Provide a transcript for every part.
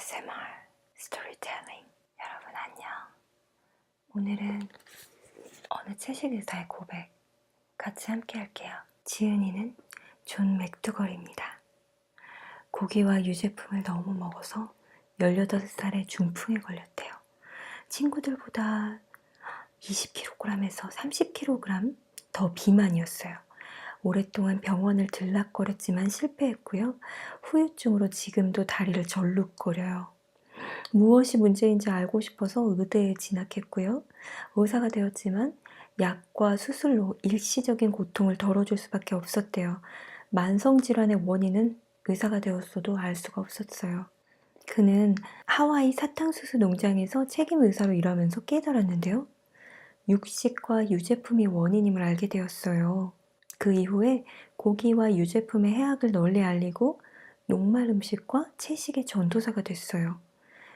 ASMR 스토리텔링. 여러분 안녕. 오늘은 어느 채식 의사의 고백 같이 함께 할게요. 지은이는 존 맥두걸입니다. 고기와 유제품을 너무 먹어서 18살에 중풍에 걸렸대요. 친구들보다 20kg에서 30kg 더 비만이었어요. 오랫동안 병원을 들락거렸지만 실패했고요. 후유증으로 지금도 다리를 절룩거려요. 무엇이 문제인지 알고 싶어서 의대에 진학했고요. 의사가 되었지만 약과 수술로 일시적인 고통을 덜어줄 수밖에 없었대요. 만성질환의 원인은 의사가 되었어도 알 수가 없었어요. 그는 하와이 사탕수수 농장에서 책임 의사로 일하면서 깨달았는데요. 육식과 유제품이 원인임을 알게 되었어요. 그 이후에 고기와 유제품의 해악을 널리 알리고 녹말 음식과 채식의 전도사가 됐어요.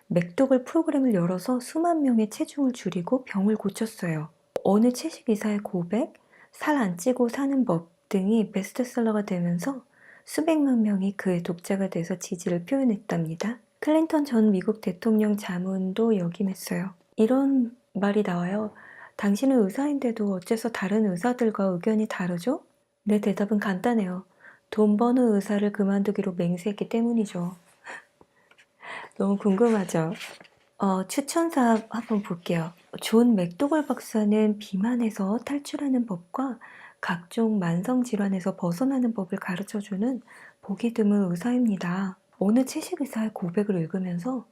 맥도글 프로그램을 열어서 수만 명의 체중을 줄이고 병을 고쳤어요. 어느 채식 의사의 고백, 살 안 찌고 사는 법 등이 베스트셀러가 되면서 수백만 명이 그의 독자가 돼서 지지를 표현했답니다. 클린턴 전 미국 대통령 자문도 역임했어요. 이런 말이 나와요. 당신은 의사인데도 어째서 다른 의사들과 의견이 다르죠? 내 대답은 간단해요. 돈 버는 의사를 그만두기로 맹세했기 때문이죠. 너무 궁금하죠? 추천사 한번 볼게요. 존 맥도걸 박사는 비만에서 탈출하는 법과 각종 만성질환에서 벗어나는 법을 가르쳐주는 보기 드문 의사입니다. 어느 채식 의사의 고백을 읽으면서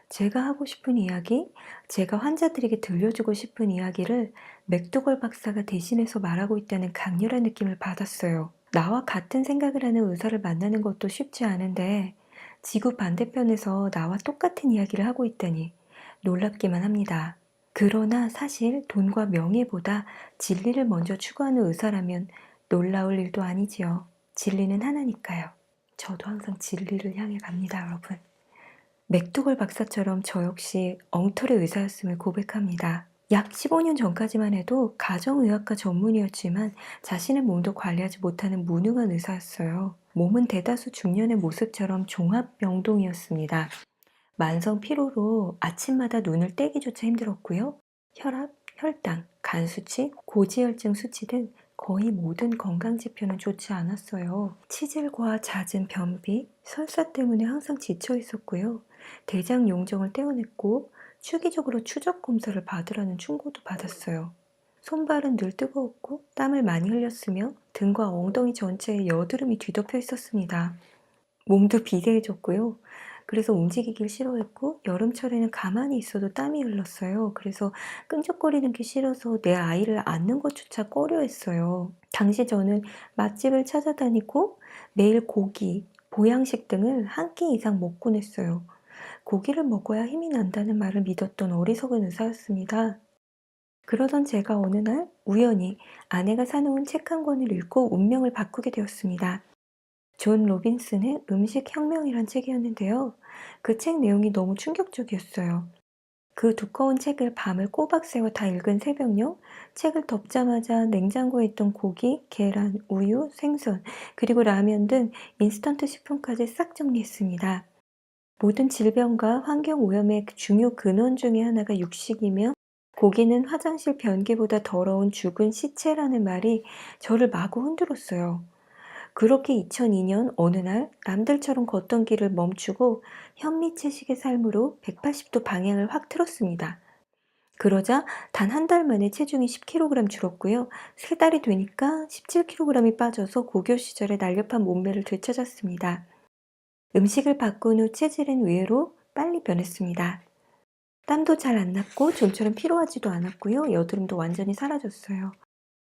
제가 하고 싶은 이야기, 제가 환자들에게 들려주고 싶은 이야기를 맥도걸 박사가 대신해서 말하고 있다는 강렬한 느낌을 받았어요. 나와 같은 생각을 하는 의사를 만나는 것도 쉽지 않은데 지구 반대편에서 나와 똑같은 이야기를 하고 있다니 놀랍기만 합니다. 그러나 사실 돈과 명예보다 진리를 먼저 추구하는 의사라면 놀라울 일도 아니지요. 진리는 하나니까요. 저도 항상 진리를 향해 갑니다, 여러분. 맥도걸 박사처럼 저 역시 엉터리 의사였음을 고백합니다. 약 15년 전까지만 해도 가정의학과 전문의였지만 자신의 몸도 관리하지 못하는 무능한 의사였어요. 몸은 대다수 중년의 모습처럼 종합병동이었습니다. 만성 피로로 아침마다 눈을 떼기조차 힘들었고요. 혈압, 혈당, 간 수치, 고지혈증 수치 등 거의 모든 건강 지표는 좋지 않았어요. 치질과 잦은 변비, 설사 때문에 항상 지쳐 있었고요. 대장 용종을 떼어냈고 주기적으로 추적 검사를 받으라는 충고도 받았어요. 손발은 늘 뜨거웠고 땀을 많이 흘렸으며 등과 엉덩이 전체에 여드름이 뒤덮여 있었습니다. 몸도 비대해졌고요. 그래서 움직이길 싫어했고 여름철에는 가만히 있어도 땀이 흘렀어요. 그래서 끈적거리는 게 싫어서 내 아이를 안는 것조차 꺼려했어요. 당시 저는 맛집을 찾아다니고 매일 고기, 보양식 등을 한 끼 이상 먹곤 했어요. 고기를 먹어야 힘이 난다는 말을 믿었던 어리석은 의사였습니다. 그러던 제가 어느 날 우연히 아내가 사놓은 책 한 권을 읽고 운명을 바꾸게 되었습니다. 존 로빈슨의 음식혁명이란 책이었는데요. 그 책 내용이 너무 충격적이었어요. 그 두꺼운 책을 밤을 꼬박 새워 다 읽은 새벽녘, 책을 덮자마자 냉장고에 있던 고기, 계란, 우유, 생선, 그리고 라면 등 인스턴트 식품까지 싹 정리했습니다. 모든 질병과 환경오염의 중요 근원 중에 하나가 육식이며 고기는 화장실 변기보다 더러운 죽은 시체라는 말이 저를 마구 흔들었어요. 그렇게 2002년 어느 날 남들처럼 걷던 길을 멈추고 현미채식의 삶으로 180도 방향을 확 틀었습니다. 그러자 단 한 달 만에 체중이 10kg 줄었고요. 3달이 되니까 17kg이 빠져서 고교 시절의 날렵한 몸매를 되찾았습니다. 음식을 바꾼 후 체질은 의외로 빨리 변했습니다. 땀도 잘 안 났고 좀처럼 피로하지도 않았고요. 여드름도 완전히 사라졌어요.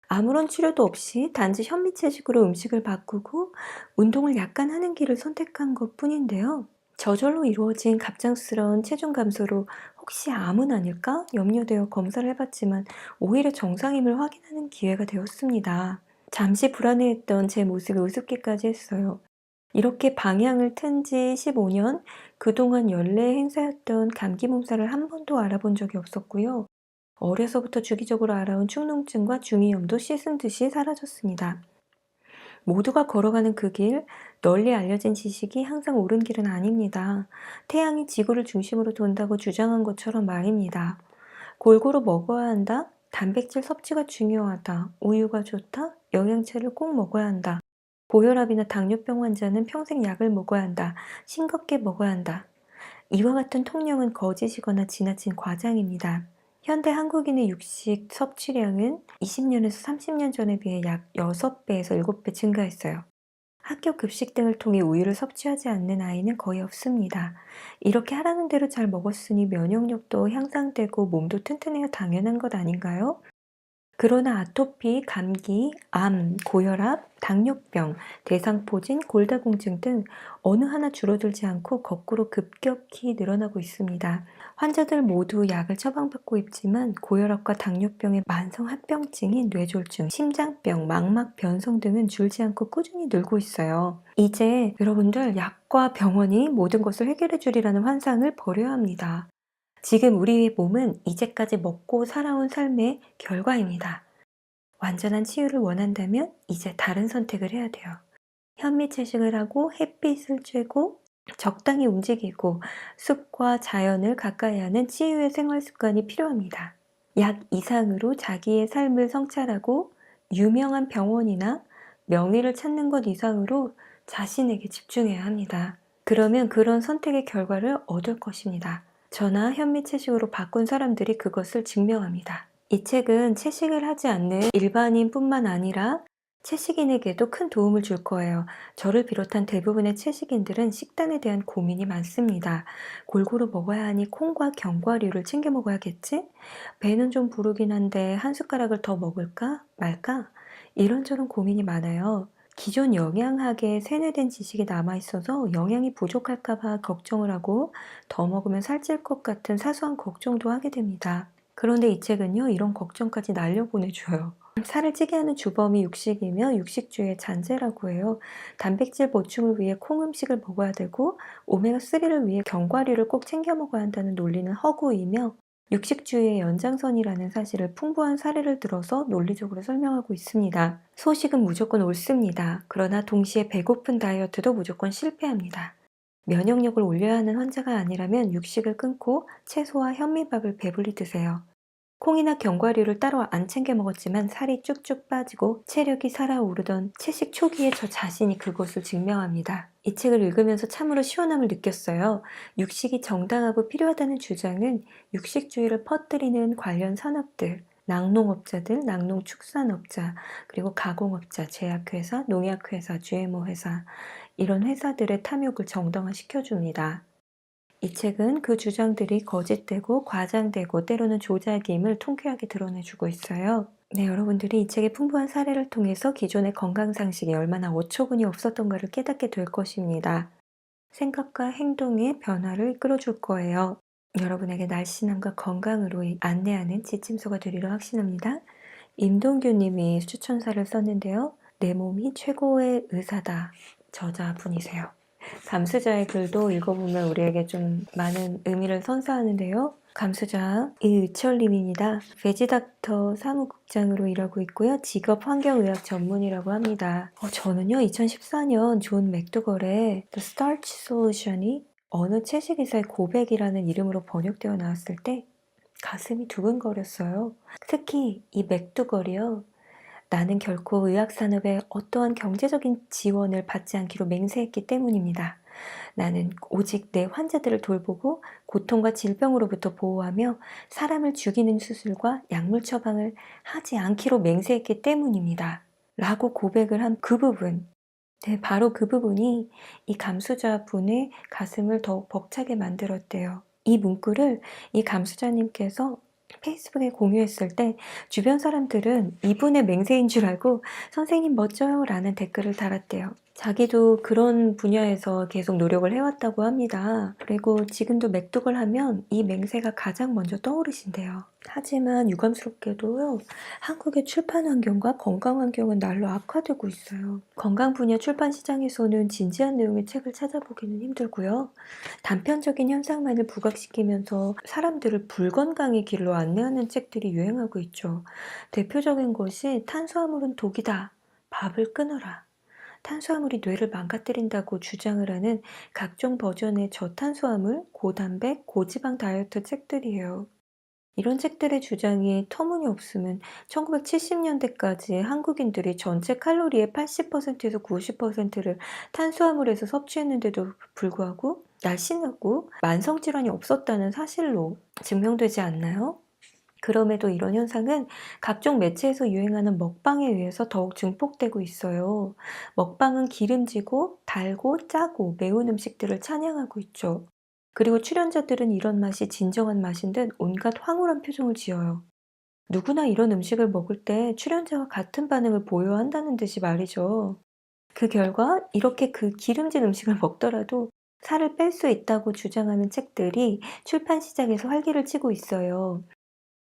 아무런 치료도 없이 단지 현미채식으로 음식을 바꾸고 운동을 약간 하는 길을 선택한 것 뿐인데요. 저절로 이루어진 갑작스러운 체중 감소로 혹시 암은 아닐까 염려되어 검사를 해봤지만 오히려 정상임을 확인하는 기회가 되었습니다. 잠시 불안해했던 제 모습이 우습기까지 했어요. 이렇게 방향을 튼 지 15년, 그동안 연례 행사였던 감기 몸살을 한 번도 알아본 적이 없었고요. 어려서부터 주기적으로 알아온 축농증과 중이염도 씻은 듯이 사라졌습니다. 모두가 걸어가는 그 길, 널리 알려진 지식이 항상 옳은 길은 아닙니다. 태양이 지구를 중심으로 돈다고 주장한 것처럼 말입니다. 골고루 먹어야 한다? 단백질 섭취가 중요하다. 우유가 좋다? 영양제를 꼭 먹어야 한다. 고혈압이나 당뇨병 환자는 평생 약을 먹어야 한다. 싱겁게 먹어야 한다. 이와 같은 통념은 거짓이거나 지나친 과장입니다. 현대 한국인의 육식 섭취량은 20년에서 30년 전에 비해 약 6배에서 7배 증가했어요. 학교 급식 등을 통해 우유를 섭취하지 않는 아이는 거의 없습니다. 이렇게 하라는 대로 잘 먹었으니 면역력도 향상되고 몸도 튼튼해야 당연한 것 아닌가요? 그러나 아토피, 감기, 암, 고혈압, 당뇨병, 대상포진, 골다공증 등 어느 하나 줄어들지 않고 거꾸로 급격히 늘어나고 있습니다. 환자들 모두 약을 처방받고 있지만 고혈압과 당뇨병의 만성 합병증인 뇌졸중, 심장병, 망막 변성 등은 줄지 않고 꾸준히 늘고 있어요. 이제 여러분들 약과 병원이 모든 것을 해결해 주리라는 환상을 버려야 합니다. 지금 우리의 몸은 이제까지 먹고 살아온 삶의 결과입니다. 완전한 치유를 원한다면 이제 다른 선택을 해야 돼요. 현미채식을 하고 햇빛을 쬐고 적당히 움직이고 숲과 자연을 가까이 하는 치유의 생활 습관이 필요합니다. 약 이상으로 자기의 삶을 성찰하고 유명한 병원이나 명의를 찾는 것 이상으로 자신에게 집중해야 합니다. 그러면 그런 선택의 결과를 얻을 것입니다. 저나 현미채식으로 바꾼 사람들이 그것을 증명합니다. 이 책은 채식을 하지 않는 일반인뿐만 아니라 채식인에게도 큰 도움을 줄 거예요. 저를 비롯한 대부분의 채식인들은 식단에 대한 고민이 많습니다. 골고루 먹어야 하니 콩과 견과류를 챙겨 먹어야겠지? 배는 좀 부르긴 한데 한 숟가락을 더 먹을까 말까? 이런저런 고민이 많아요. 기존 영양학에 세뇌된 지식이 남아있어서 영양이 부족할까 봐 걱정을 하고 더 먹으면 살찔 것 같은 사소한 걱정도 하게 됩니다. 그런데 이 책은요, 이런 걱정까지 날려보내줘요. 살을 찌게 하는 주범이 육식이며 육식주의 잔재라고 해요. 단백질 보충을 위해 콩 음식을 먹어야 되고 오메가3를 위해 견과류를 꼭 챙겨 먹어야 한다는 논리는 허구이며 육식주의의 연장선이라는 사실을 풍부한 사례를 들어서 논리적으로 설명하고 있습니다. 소식은 무조건 옳습니다. 그러나 동시에 배고픈 다이어트도 무조건 실패합니다. 면역력을 올려야 하는 환자가 아니라면 육식을 끊고 채소와 현미밥을 배불리 드세요. 콩이나 견과류를 따로 안 챙겨 먹었지만 살이 쭉쭉 빠지고 체력이 살아오르던 채식 초기에 저 자신이 그것을 증명합니다. 이 책을 읽으면서 참으로 시원함을 느꼈어요. 육식이 정당하고 필요하다는 주장은 육식주의를 퍼뜨리는 관련 산업들, 낙농업자들, 낙농축산업자, 그리고 가공업자, 제약회사, 농약회사, GMO 회사 이런 회사들의 탐욕을 정당화시켜줍니다. 이 책은 그 주장들이 거짓되고 과장되고 때로는 조작임을 통쾌하게 드러내주고 있어요. 네, 여러분들이 이 책의 풍부한 사례를 통해서 기존의 건강상식이 얼마나 어처구니 없었던가를 깨닫게 될 것입니다. 생각과 행동의 변화를 이끌어줄 거예요. 여러분에게 날씬함과 건강으로 안내하는 지침서가 되리라 확신합니다. 임동규 님이 추천사를 썼는데요. 내 몸이 최고의 의사다. 저자분이세요. 감수자의 글도 읽어보면 우리에게 좀 많은 의미를 선사하는데요. 감수자 이의철님입니다. 베지닥터 사무국장으로 일하고 있고요. 직업 환경의학 전문이라고 합니다. 저는요 2014년 존 맥두걸의 The Starch Solution이 어느 채식의사의 고백이라는 이름으로 번역되어 나왔을 때 가슴이 두근거렸어요. 특히 이 맥두걸이요. 나는 결코 의학산업에 어떠한 경제적인 지원을 받지 않기로 맹세했기 때문입니다. 나는 오직 내 환자들을 돌보고 고통과 질병으로부터 보호하며 사람을 죽이는 수술과 약물 처방을 하지 않기로 맹세했기 때문입니다. 라고 고백을 한 그 부분. 네, 바로 그 부분이 이 감수자분의 가슴을 더욱 벅차게 만들었대요. 이 문구를 이 감수자님께서 페이스북에 공유했을 때 주변 사람들은 이분의 맹세인 줄 알고 선생님 멋져요 라는 댓글을 달았대요. 자기도 그런 분야에서 계속 노력을 해왔다고 합니다. 그리고 지금도 맥독을 하면 이 맹세가 가장 먼저 떠오르신대요. 하지만 유감스럽게도요. 한국의 출판 환경과 건강 환경은 날로 악화되고 있어요. 건강 분야 출판 시장에서는 진지한 내용의 책을 찾아보기는 힘들고요. 단편적인 현상만을 부각시키면서 사람들을 불건강의 길로 안내하는 책들이 유행하고 있죠. 대표적인 것이 탄수화물은 독이다. 밥을 끊어라. 탄수화물이 뇌를 망가뜨린다고 주장을 하는 각종 버전의 저탄수화물, 고단백, 고지방 다이어트 책들이에요. 이런 책들의 주장이 터무니없으면 1970년대까지 한국인들이 전체 칼로리의 80%에서 90%를 탄수화물에서 섭취했는데도 불구하고 날씬하고 만성질환이 없었다는 사실로 증명되지 않나요? 그럼에도 이런 현상은 각종 매체에서 유행하는 먹방에 의해서 더욱 증폭되고 있어요. 먹방은 기름지고 달고 짜고 매운 음식들을 찬양하고 있죠. 그리고 출연자들은 이런 맛이 진정한 맛인 듯 온갖 황홀한 표정을 지어요. 누구나 이런 음식을 먹을 때 출연자와 같은 반응을 보여야 한다는 듯이 말이죠. 그 결과 이렇게 그 기름진 음식을 먹더라도 살을 뺄 수 있다고 주장하는 책들이 출판 시장에서 활기를 치고 있어요.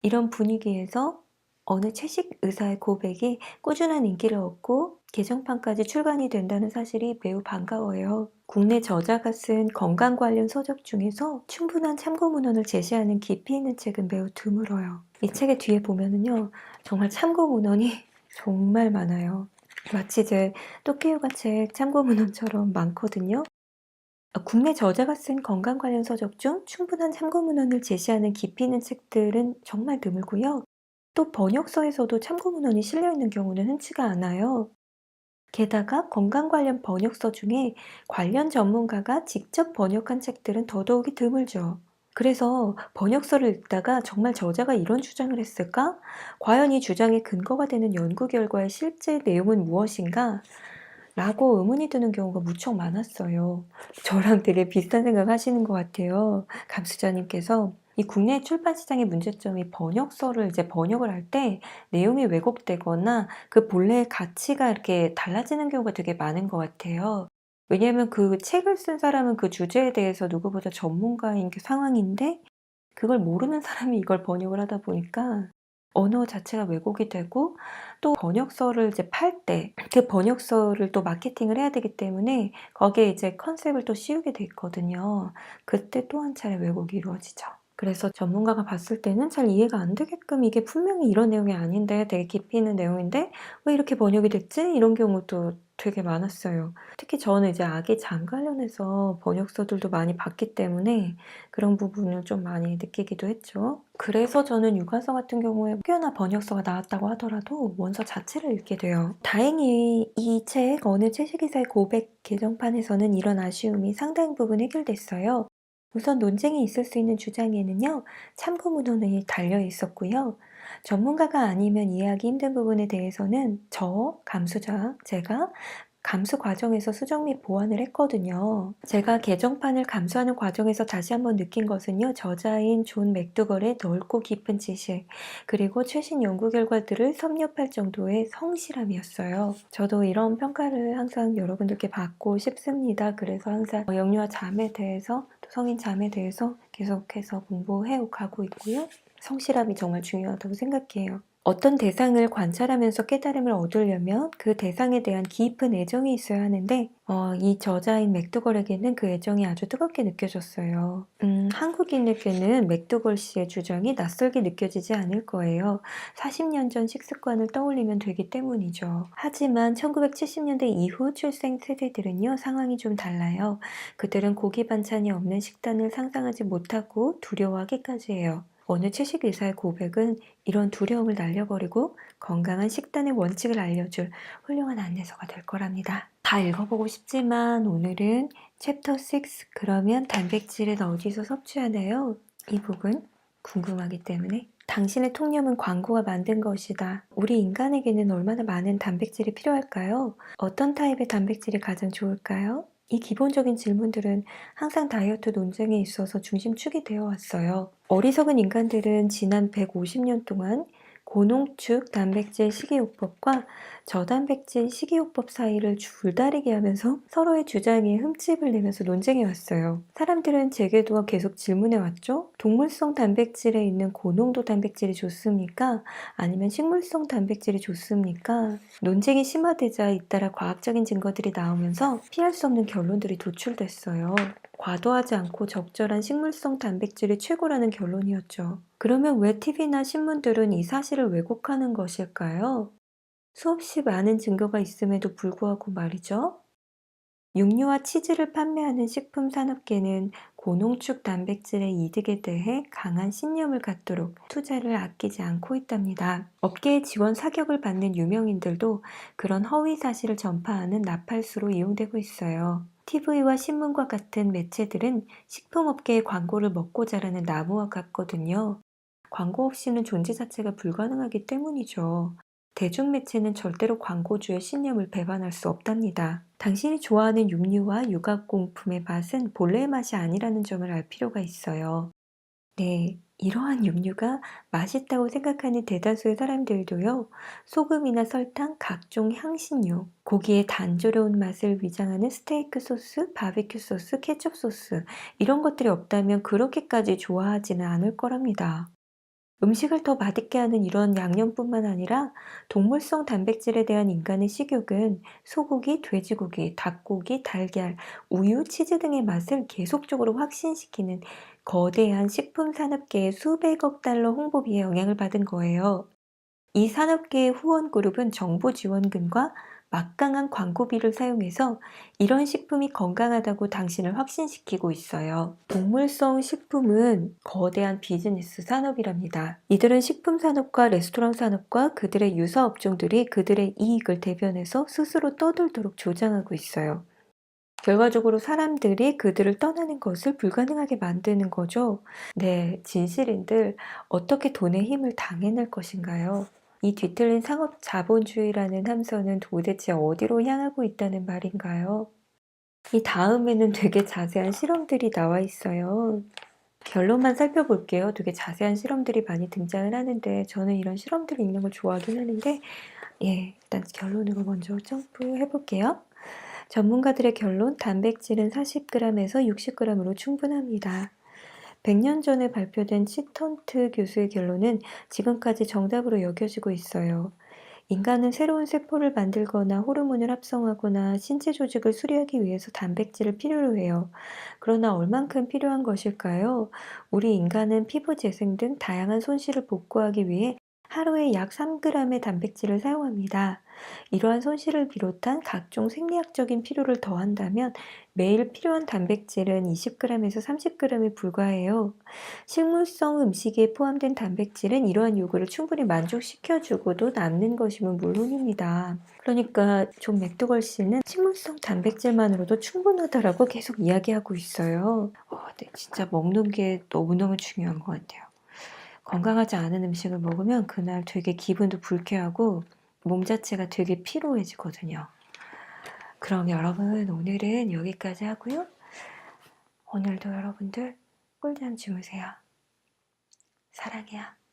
이런 분위기에서 어느 채식 의사의 고백이 꾸준한 인기를 얻고 개정판까지 출간이 된다는 사실이 매우 반가워요. 국내 저자가 쓴 건강 관련 서적 중에서 충분한 참고 문헌을 제시하는 깊이 있는 책은 매우 드물어요. 이 책의 뒤에 보면은요, 정말 참고 문헌이 정말 많아요. 마치 제 또끼요가 책 참고 문헌처럼 많거든요. 국내 저자가 쓴 건강 관련 서적 중 충분한 참고 문헌을 제시하는 깊이 있는 책들은 정말 드물고요. 또 번역서에서도 참고 문헌이 실려 있는 경우는 흔치가 않아요. 게다가 건강 관련 번역서 중에 관련 전문가가 직접 번역한 책들은 더더욱이 드물죠. 그래서 번역서를 읽다가 정말 저자가 이런 주장을 했을까? 과연 이 주장의 근거가 되는 연구 결과의 실제 내용은 무엇인가? 라고 의문이 드는 경우가 무척 많았어요. 저랑 되게 비슷한 생각 하시는 것 같아요. 감수자님께서. 이 국내 출판 시장의 문제점이 번역서를 이제 번역을 할 때 내용이 왜곡되거나 그 본래의 가치가 이렇게 달라지는 경우가 되게 많은 것 같아요. 왜냐하면 그 책을 쓴 사람은 그 주제에 대해서 누구보다 전문가인 그 상황인데 그걸 모르는 사람이 이걸 번역을 하다 보니까 언어 자체가 왜곡이 되고 또 번역서를 이제 팔 때 그 번역서를 또 마케팅을 해야 되기 때문에 거기에 이제 컨셉을 또 씌우게 돼 있거든요. 그때 또 한 차례 왜곡이 이루어지죠. 그래서 전문가가 봤을 때는 잘 이해가 안 되게끔 이게 분명히 이런 내용이 아닌데 되게 깊이 있는 내용인데 왜 이렇게 번역이 됐지? 이런 경우도 되게 많았어요. 특히 저는 이제 아기 장 관련해서 번역서들도 많이 봤기 때문에 그런 부분을 좀 많이 느끼기도 했죠. 그래서 저는 육아서 같은 경우에 혹여나 번역서가 나왔다고 하더라도 원서 자체를 읽게 돼요. 다행히 이 책 어느 채식의사의 고백 개정판에서는 이런 아쉬움이 상당 부분 해결됐어요. 우선 논쟁이 있을 수 있는 주장에는요, 참고 문헌이 달려 있었고요. 전문가가 아니면 이해하기 힘든 부분에 대해서는 감수자, 제가 감수 과정에서 수정 및 보완을 했거든요. 제가 개정판을 감수하는 과정에서 다시 한번 느낀 것은요, 저자인 존 맥두걸의 넓고 깊은 지식, 그리고 최신 연구 결과들을 섭렵할 정도의 성실함이었어요. 저도 이런 평가를 항상 여러분들께 받고 싶습니다. 그래서 항상 영유아 잠에 대해서, 또 성인 잠에 대해서 계속해서 공부해 가고 있고요. 성실함이 정말 중요하다고 생각해요. 어떤 대상을 관찰하면서 깨달음을 얻으려면 그 대상에 대한 깊은 애정이 있어야 하는데 이 저자인 맥두걸에게는 그 애정이 아주 뜨겁게 느껴졌어요. 한국인에게는 맥두걸 씨의 주장이 낯설게 느껴지지 않을 거예요. 40년 전 식습관을 떠올리면 되기 때문이죠. 하지만 1970년대 이후 출생 세대들은요, 상황이 좀 달라요. 그들은 고기 반찬이 없는 식단을 상상하지 못하고 두려워하기까지 해요. 어느 채식 의사의 고백은 이런 두려움을 날려버리고 건강한 식단의 원칙을 알려줄 훌륭한 안내서가 될 거랍니다. 다 읽어보고 싶지만 오늘은 챕터 6, 그러면 단백질은 어디서 섭취하나요? 이 부분 궁금하기 때문에 당신의 통념은 광고가 만든 것이다. 우리 인간에게는 얼마나 많은 단백질이 필요할까요? 어떤 타입의 단백질이 가장 좋을까요? 이 기본적인 질문들은 항상 다이어트 논쟁에 있어서 중심축이 되어 왔어요. 어리석은 인간들은 지난 150년 동안 고농축 단백질 식이요법과 저단백질 식이요법 사이를 줄다리기 하면서 서로의 주장에 흠집을 내면서 논쟁해 왔어요. 사람들은 제게도 계속 질문해 왔죠. 동물성 단백질에 있는 고농도 단백질이 좋습니까? 아니면 식물성 단백질이 좋습니까? 논쟁이 심화되자 잇따라 과학적인 증거들이 나오면서 피할 수 없는 결론들이 도출됐어요. 과도하지 않고 적절한 식물성 단백질이 최고라는 결론이었죠. 그러면 왜 TV나 신문들은 이 사실을 왜곡하는 것일까요? 수없이 많은 증거가 있음에도 불구하고 말이죠. 육류와 치즈를 판매하는 식품 산업계는 고농축 단백질의 이득에 대해 강한 신념을 갖도록 투자를 아끼지 않고 있답니다. 업계의 지원 사격을 받는 유명인들도 그런 허위 사실을 전파하는 나팔수로 이용되고 있어요. TV와 신문과 같은 매체들은 식품업계의 광고를 먹고 자라는 나무와 같거든요. 광고 없이는 존재 자체가 불가능하기 때문이죠. 대중매체는 절대로 광고주의 신념을 배반할 수 없답니다. 당신이 좋아하는 육류와 육아용품의 맛은 본래의 맛이 아니라는 점을 알 필요가 있어요. 네, 이러한 육류가 맛있다고 생각하는 대다수의 사람들도요, 소금이나 설탕, 각종 향신료, 고기의 단조로운 맛을 위장하는 스테이크 소스, 바비큐 소스, 케첩 소스, 이런 것들이 없다면 그렇게까지 좋아하지는 않을 거랍니다. 음식을 더 맛있게 하는 이런 양념뿐만 아니라 동물성 단백질에 대한 인간의 식욕은 소고기, 돼지고기, 닭고기, 달걀, 우유, 치즈 등의 맛을 계속적으로 확신시키는 거대한 식품 산업계의 수백억 달러 홍보비에 영향을 받은 거예요. 이 산업계의 후원 그룹은 정부 지원금과 막강한 광고비를 사용해서 이런 식품이 건강하다고 당신을 확신시키고 있어요. 동물성 식품은 거대한 비즈니스 산업이랍니다. 이들은 식품 산업과 레스토랑 산업과 그들의 유사 업종들이 그들의 이익을 대변해서 스스로 떠들도록 조장하고 있어요. 결과적으로 사람들이 그들을 떠나는 것을 불가능하게 만드는 거죠. 네, 진실인들 어떻게 돈의 힘을 당해낼 것인가요? 이 뒤틀린 상업 자본주의라는 함선은 도대체 어디로 향하고 있다는 말인가요? 이 다음에는 되게 자세한 실험들이 나와 있어요. 결론만 살펴볼게요. 되게 자세한 실험들이 많이 등장을 하는데 저는 이런 실험들이 있는 걸 좋아하긴 하는데 일단 결론으로 먼저 점프해 볼게요. 전문가들의 결론, 단백질은 40g에서 60g으로 충분합니다. 100년 전에 발표된 치턴트 교수의 결론은 지금까지 정답으로 여겨지고 있어요. 인간은 새로운 세포를 만들거나 호르몬을 합성하거나 신체 조직을 수리하기 위해서 단백질을 필요로 해요. 그러나 얼만큼 필요한 것일까요? 우리 인간은 피부 재생 등 다양한 손실을 복구하기 위해 하루에 약 3g의 단백질을 사용합니다. 이러한 손실을 비롯한 각종 생리학적인 필요를 더한다면 매일 필요한 단백질은 20g에서 30g에 불과해요. 식물성 음식에 포함된 단백질은 이러한 요구를 충분히 만족시켜주고도 남는 것이면 물론입니다. 그러니까 존 맥도걸 씨는 식물성 단백질만으로도 충분하다라고 계속 이야기하고 있어요. 네, 진짜 먹는 게 너무너무 중요한 것 같아요. 건강하지 않은 음식을 먹으면 그날 되게 기분도 불쾌하고 몸 자체가 되게 피로해지거든요. 그럼 여러분 오늘은 여기까지 하고요. 오늘도 여러분들 꿀잠 주무세요. 사랑해요.